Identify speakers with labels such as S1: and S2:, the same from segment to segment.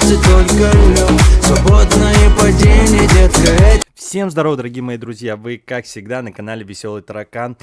S1: сердце только лед. Свободное падение, детка.
S2: Всем здорово, дорогие мои друзья, вы, как всегда, на канале Веселый Таракан.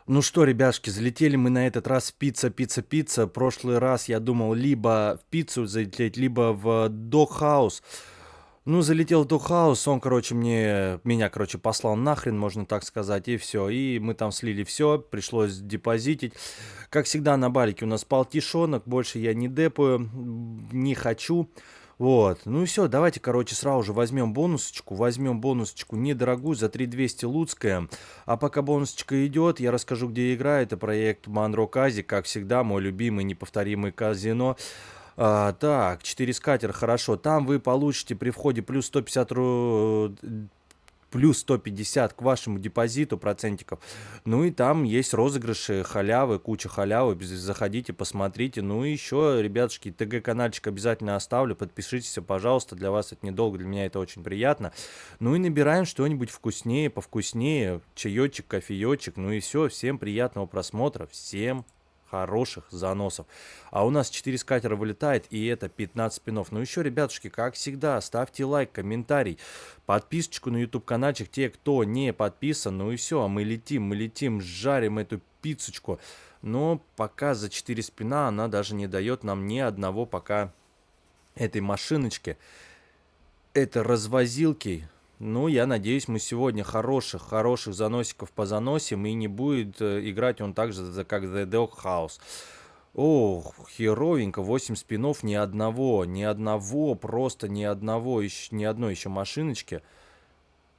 S2: Ну что, ребятушки, залетели мы на этот раз в пицца. Прошлый раз я думал либо в пиццу залететь, либо в Doghouse. Ну, залетел в Doghouse, он, меня, послал нахрен, можно так сказать, и все. И мы там слили все, пришлось депозитить. Как всегда, на балике у нас полтишонок, больше я не депаю, не хочу. Вот, ну и все, давайте, сразу же возьмем бонусочку недорогую, за 3200 луцкая. А пока бонусочка идет, я расскажу, где игра. Это проект Манро Кази, как всегда, мой любимый неповторимый казино. Так, 4 скатера, хорошо. Там вы получите при входе плюс 150 к вашему депозиту процентиков. Ну и там есть розыгрыши, халявы, куча халявы. Заходите, посмотрите. Ну и еще, ребятушки, ТГ-канальчик обязательно оставлю. Подпишитесь, пожалуйста. Для вас это недолго, для меня это очень приятно. Ну и набираем что-нибудь вкуснее, повкуснее. Чаечек, кофеечек. Ну и все. Всем приятного просмотра. Всем хороших заносов. А у нас 4 скатера вылетает, и это 15 спинов. Ну еще, ребятушки, как всегда, ставьте лайк, комментарий, подписочку на YouTube каналчик, те, кто не подписан. Ну и все, мы летим, жарим эту пиццечку. Но пока за 4 спина она даже не дает нам ни одного пока этой машиночки. Это развозилки. Ну, я надеюсь, мы сегодня хороших заносиков позаносим, и не будет играть он так же, как The Doghouse. Ох, херовенько, 8 спинов, ни одной еще машиночки.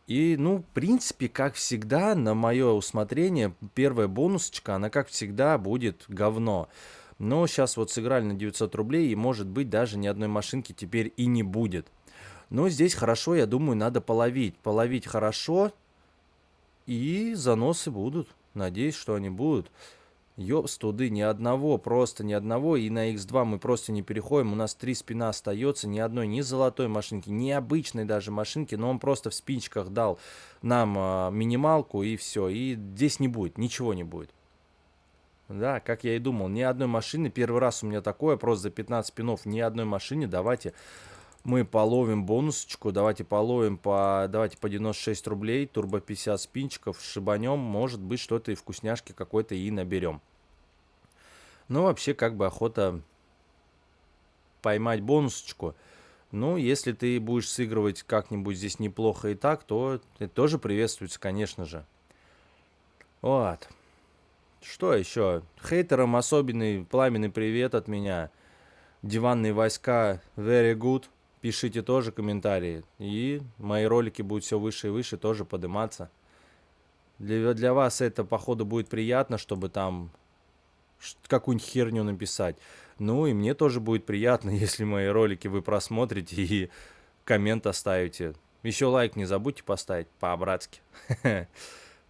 S2: И, ну, в принципе, как всегда, на мое усмотрение, первая бонусочка, она, как всегда, будет говно. Но сейчас вот сыграли на 900 рублей, и, может быть, даже ни одной машинки теперь и не будет. Но здесь хорошо, я думаю, надо половить. Половить хорошо, и заносы будут. Надеюсь, что они будут. Ёпс, туды, просто ни одного. И на X2 мы просто не переходим. У нас 3 спина остается. Ни одной, ни золотой машинки, ни обычной даже машинки. Но он просто в спинчиках дал нам минималку, и все. И здесь не будет, ничего не будет. Да, как я и думал, ни одной машины. Первый раз у меня такое, просто за 15 спинов ни одной машины. Давайте мы половим бонусочку. Давайте половим по 96 рублей. Турбо 50 спинчиков. Шибанем. Может быть, что-то и вкусняшки какой-то и наберем. Ну, вообще, как бы охота поймать бонусочку. Ну, если ты будешь сыгрывать как-нибудь здесь неплохо и так, то это тоже приветствуется, конечно же. Вот. Что еще? Хейтерам особенный пламенный привет от меня. Диванные войска very good. Пишите тоже комментарии. И мои ролики будут все выше и выше тоже подниматься. Для вас это, походу, будет приятно, чтобы там какую-нибудь херню написать. Ну и мне тоже будет приятно, если мои ролики вы просмотрите и коммент оставите. Еще лайк не забудьте поставить по-братски.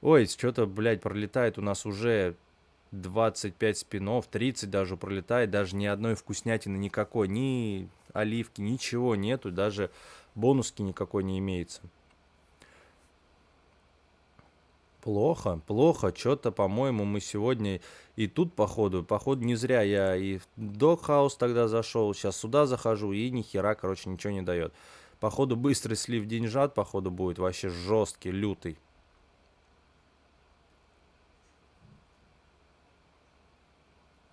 S2: Ой, что-то, блядь, пролетает у нас уже 25 спинов, 30 даже пролетает. Даже ни одной вкуснятины никакой, ни оливки, ничего нету, даже бонуски никакой не имеется. Плохо, что-то, по-моему, мы сегодня и тут, походу не зря я и в Doghouse тогда зашел, сейчас сюда захожу, и ни хера, ничего не дает. Походу, быстрый слив деньжат, походу, будет вообще жесткий, лютый.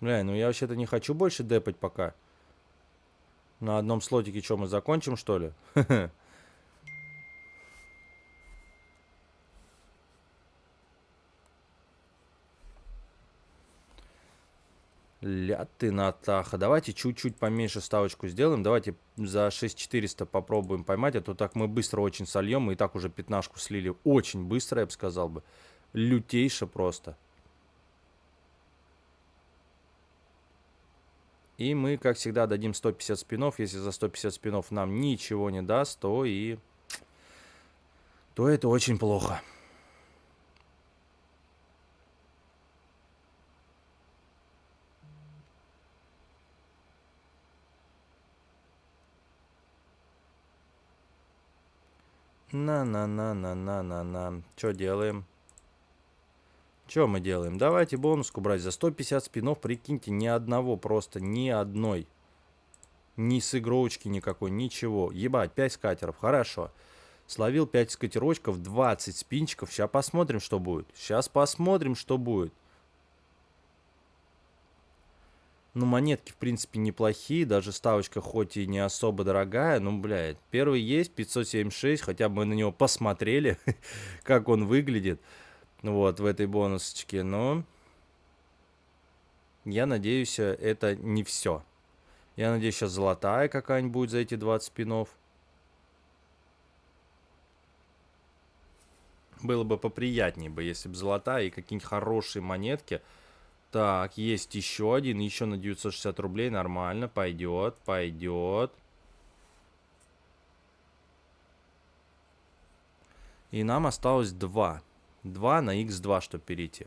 S2: Бля, ну я вообще-то не хочу больше депать пока. На одном слотике что, мы закончим, что ли? Ля ты Натаха. Давайте чуть-чуть поменьше ставочку сделаем. Давайте за 6400 попробуем поймать. А то так мы быстро очень сольем. Мы и так уже 15-ку слили. Очень быстро, я бы сказал бы. Лютейше просто. И мы, как всегда, дадим 150 спинов. Если за 150 спинов нам ничего не даст, то это очень плохо. На-на-на-на-на-на-на. Что делаем? Что мы делаем? Давайте бонуску брать. За 150 спинов, прикиньте, ни одного просто, ни одной. Ни сыгровочки никакой, ничего. Ебать, 5 скатеров, хорошо. Словил 5 скатерочков, 20 спинчиков. Сейчас посмотрим, что будет. Сейчас посмотрим, что будет. Ну, монетки, в принципе, неплохие. Даже ставочка хоть и не особо дорогая. Ну, блядь, первый есть, 576. Хотя бы мы на него посмотрели, как он выглядит. Вот, в этой бонусочке. Но я надеюсь, это не все. Я надеюсь, сейчас золотая какая-нибудь будет за эти 20 спинов. Было бы поприятнее бы, если бы золотая и какие-нибудь хорошие монетки. Так, есть еще один, еще на 960 рублей, нормально, пойдет, пойдет. И нам осталось 2. 2 на x2, чтобы перейти.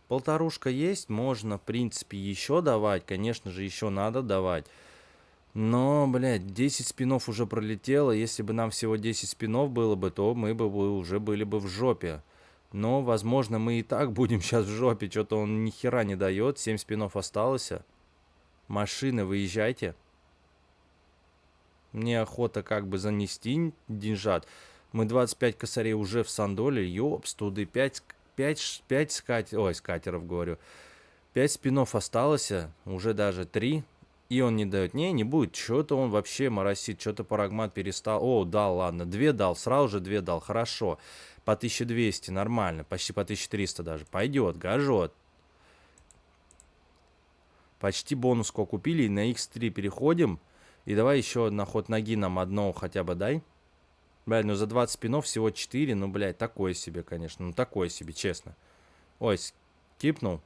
S2: Полторушка есть, можно, в принципе, еще давать. Конечно же, еще надо давать. Но, блядь, 10 спинов уже пролетело. Если бы нам всего 10 спинов было бы, то мы бы уже были бы в жопе. Но, возможно, мы и так будем сейчас в жопе. Что-то он ни хера не дает. 7 спинов осталось. Машины, выезжайте. Мне охота как бы занести деньжат. Мы 25 косарей уже в сандоле. Ёпс, туды 5 скатеров, говорю. 5 спинов осталось. Уже даже 3. И он не дает. Не будет. Что-то он вообще моросит. Что-то парагмат перестал. О, дал, ладно. 2 дал. Сразу же 2 дал. Хорошо. По 1200. Нормально. Почти по 1300 даже. Пойдет. Гажет. Почти бонуску купили. И на x3 переходим. И давай еще на ход ноги нам одного хотя бы дай. Блядь, ну за 20 спинов всего 4. Ну, блядь, такое себе, конечно. Ну, такое себе, честно. Ой, скипнул.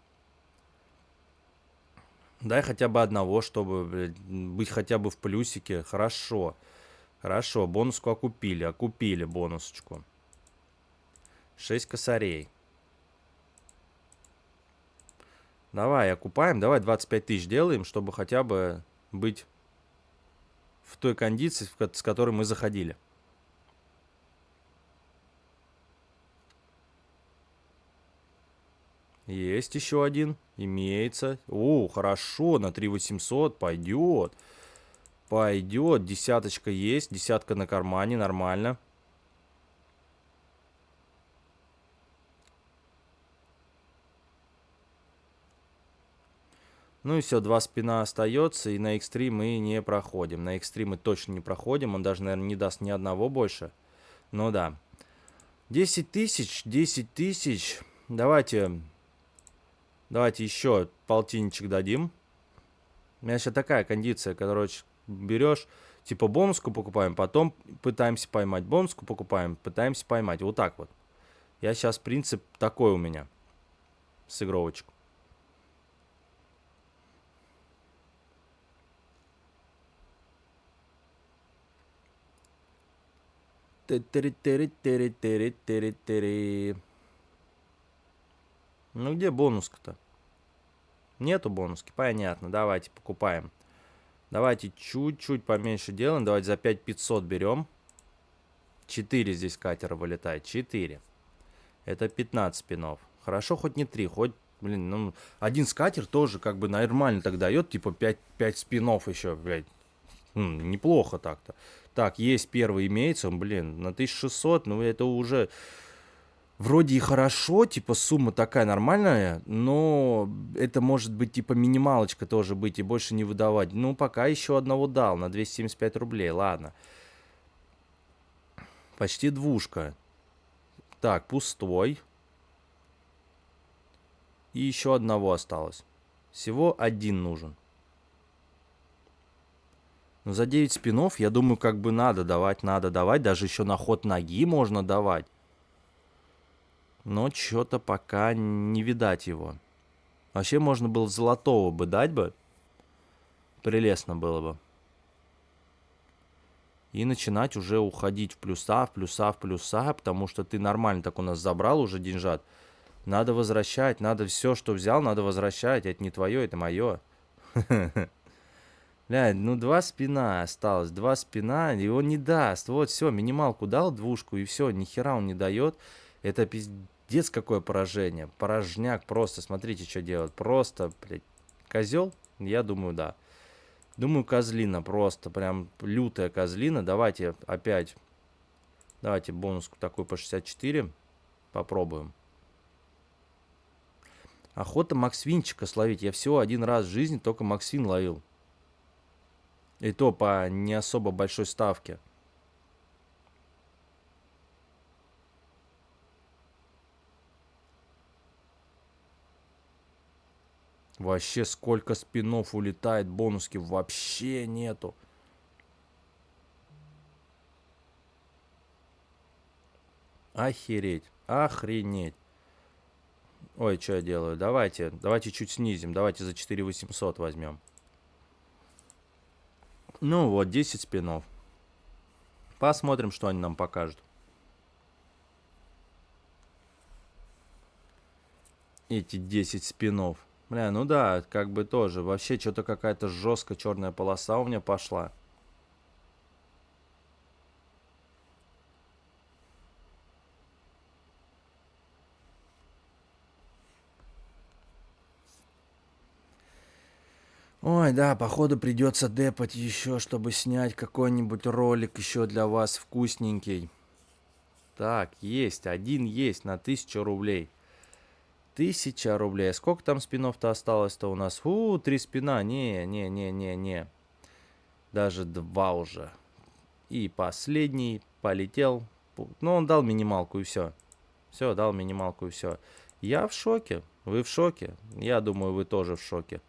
S2: Дай хотя бы одного, чтобы, блядь, быть хотя бы в плюсике. Хорошо. Хорошо, бонуску окупили. Окупили бонусочку. 6 косарей. Давай, окупаем. Давай 25 тысяч делаем, чтобы хотя бы быть в той кондиции, с которой мы заходили. Есть еще один. Имеется. О, хорошо, на 3800 пойдет. Пойдет. Десяточка есть. Десятка на кармане. Нормально. Ну и все, 2 спина остается. И на X3 мы не проходим. На X3 мы точно не проходим. Он даже, наверное, не даст ни одного больше. Ну да. 10 тысяч. 10 тысяч. Давайте еще полтинничек дадим. У меня сейчас такая кондиция, короче, берешь, типа бонуску покупаем, потом пытаемся поймать. Бонуску покупаем, пытаемся поймать. Вот так вот. Я сейчас принцип такой у меня. Сыгровочек. Ну где бонуска-то? Нету бонуски, понятно. Давайте покупаем. Давайте чуть-чуть поменьше делаем. Давайте за 5500 берем. 4 здесь катера вылетает. 4. Это 15 спинов. Хорошо, хоть не 3, хоть, блин, ну, один скатер тоже как бы нормально так дает. Типа 5 спинов еще, блядь. Неплохо так-то. Так, есть первый, имеется, блин, на 1600, ну это уже вроде и хорошо, типа сумма такая нормальная, но это может быть типа минималочка тоже быть и больше не выдавать. Ну, пока еще одного дал на 275 рублей, ладно. Почти двушка. Так, пустой. И еще одного осталось. Всего один нужен. Но за 9 спинов, я думаю, как бы надо давать. Даже еще на ход ноги можно давать. Но что-то пока не видать его. Вообще можно было золотого бы дать бы. Прелестно было бы. И начинать уже уходить в плюса. Потому что ты нормально так у нас забрал уже деньжат. Надо возвращать. Надо все, что взял, надо возвращать. Это не твое, это мое. Блядь, ну 2 спина осталось. 2 спина, и он не даст. Вот, все, минималку дал, двушку, и все, нихера он не дает. Это пиздец какое поражение. Порожняк просто, смотрите, что делает. Просто, блядь, козел? Я думаю, да. Думаю, козлина просто. Прям лютая козлина. Давайте опять. Давайте бонус такой по 64. Попробуем. Охота Максвинчика словить. Я всего один раз в жизни только Максвин ловил. И то по не особо большой ставке. Вообще сколько спинов улетает, бонуски вообще нету. Охереть, охренеть. Ой, что я делаю? Давайте чуть снизим. Давайте за 4800 возьмем. Ну вот, 10 спинов. Посмотрим, что они нам покажут. Эти 10 спинов. Бля, ну да, как бы тоже. Вообще что-то какая-то жесткая черная полоса у меня пошла. Ой, да, походу придется депать еще, чтобы снять какой-нибудь ролик еще для вас вкусненький. Так, есть, один есть на 1000 рублей. 1000 рублей. А сколько там спинов-то осталось-то у нас? 3 спина. Не. Даже 2 уже. И последний полетел. Ну, он дал минималку и все. Все, дал минималку и все. Я в шоке. Вы в шоке? Я думаю, вы тоже в шоке.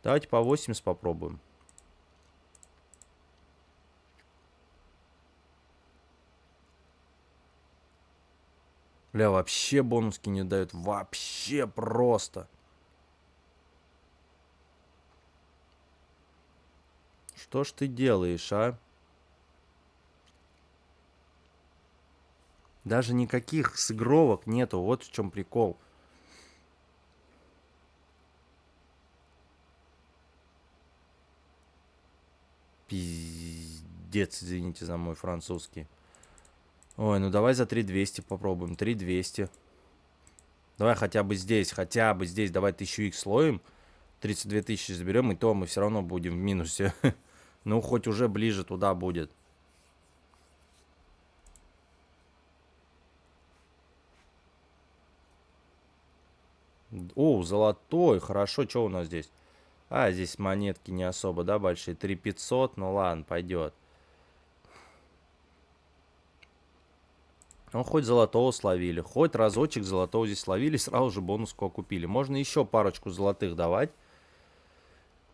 S2: Давайте по 80 попробуем. Бля, вообще бонуски не дают. Вообще просто. Что ж ты делаешь, а? Даже никаких сыгровок нету. Вот в чем прикол. Пиздец, извините за мой французский. Ой, ну давай за 3200 попробуем. 3200. Давай хотя бы здесь. Давай 1000 х слоем. 32 тысячи заберем, и то мы все равно будем в минусе. Ну, хоть уже ближе туда будет. О, золотой. Хорошо, что у нас здесь? А, здесь монетки не особо, да, большие. 3500, ну ладно, пойдет. Ну, хоть золотого словили. Хоть разочек золотого здесь словили, сразу же бонуску окупили. Можно еще парочку золотых давать.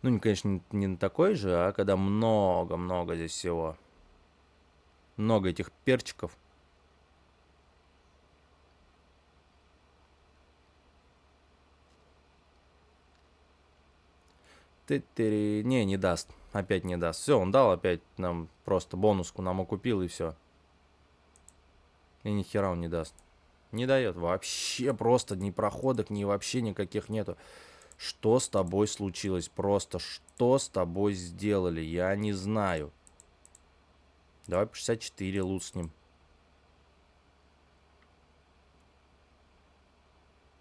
S2: Ну, конечно, не на такой же, а когда много-много здесь всего. Много этих перчиков. Не даст. Опять не даст. Все, он дал опять нам просто бонуску нам окупил и все. И ни хера он не даст. Не дает. Вообще просто ни проходок, ни вообще никаких нету. Что с тобой случилось? Просто что с тобой сделали? Я не знаю. Давай по 64 лут с ним.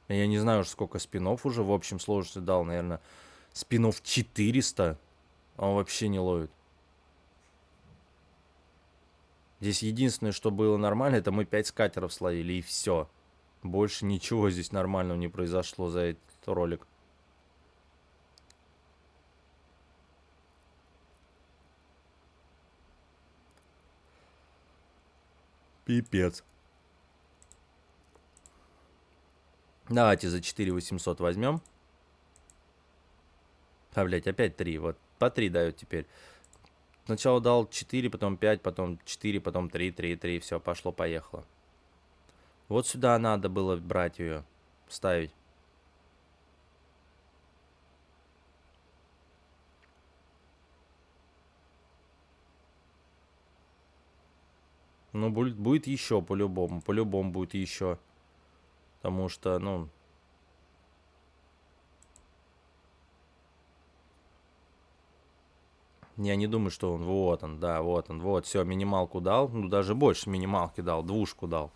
S2: Я не знаю уж сколько спинов уже в общем сложности дал. Наверное, спинов 400. А он вообще не ловит. Здесь единственное, что было нормально, это мы 5 скатеров словили, и все. Больше ничего здесь нормального не произошло за этот ролик. Пипец. Давайте за 4800 возьмем. А, блядь, опять 3. Вот по 3 дают теперь. Сначала дал 4, потом 5, потом 4, потом 3, 3, 3. Все, пошло-поехало. Вот сюда надо было брать ее, ставить. Ну, будет еще по-любому. По-любому будет еще. Потому что, ну... Я не думаю, что он... Вот он, да, вот он. Вот, все, минималку дал. Ну, даже больше минималки дал. Двушку дал.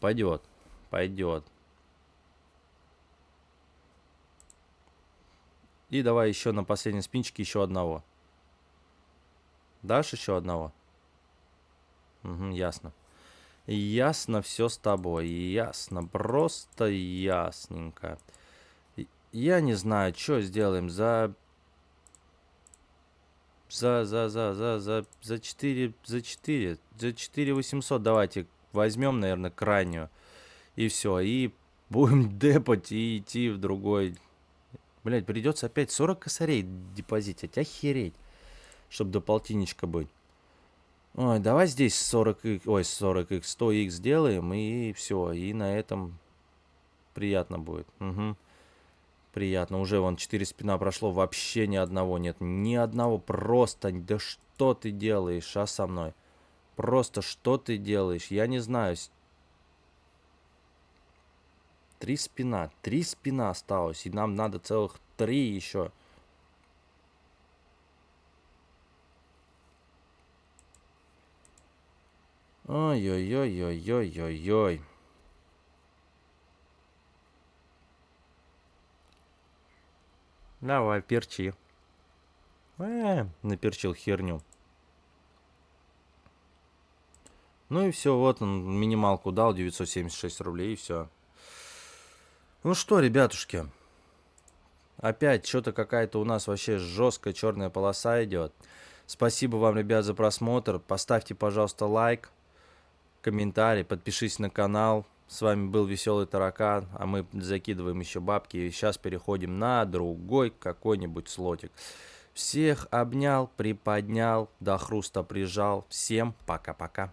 S2: Пойдет. Пойдет. И давай еще на последнем спинчике еще одного. Дашь еще одного? Угу, ясно. Ясно все с тобой. Ясно. Просто ясненько. Я не знаю, что сделаем за 4 800 давайте возьмем, наверное, крайнюю. И все. И будем депать и идти в другой. Блять, придется опять 40 косарей депозитить. Охереть. Чтобы до полтинничка быть. Ой, давай здесь 40x, ой, 40x, 100x сделаем, и все. И на этом приятно будет. Угу. Приятно. Уже вон 4 спина прошло, вообще ни одного нет. Ни одного. Просто. Да что ты делаешь, а со мной? Просто что ты делаешь? Я не знаю. 3 спина. 3 спина осталось. И нам надо целых 3 еще. Ой-ой-ой-ой-ой-ой-ой. Давай, перчи. Наперчил херню. Ну и все, вот он минималку дал, 976 рублей, и все. Ну что, ребятушки, опять что-то какая-то у нас вообще жесткая черная полоса идет. Спасибо вам, ребят, за просмотр. Поставьте, пожалуйста, лайк, комментарий, подпишись на канал. С вами был Веселый Таракан, а мы закидываем еще бабки. И сейчас переходим на другой какой-нибудь слотик. Всех обнял, приподнял, до хруста прижал. Всем пока-пока.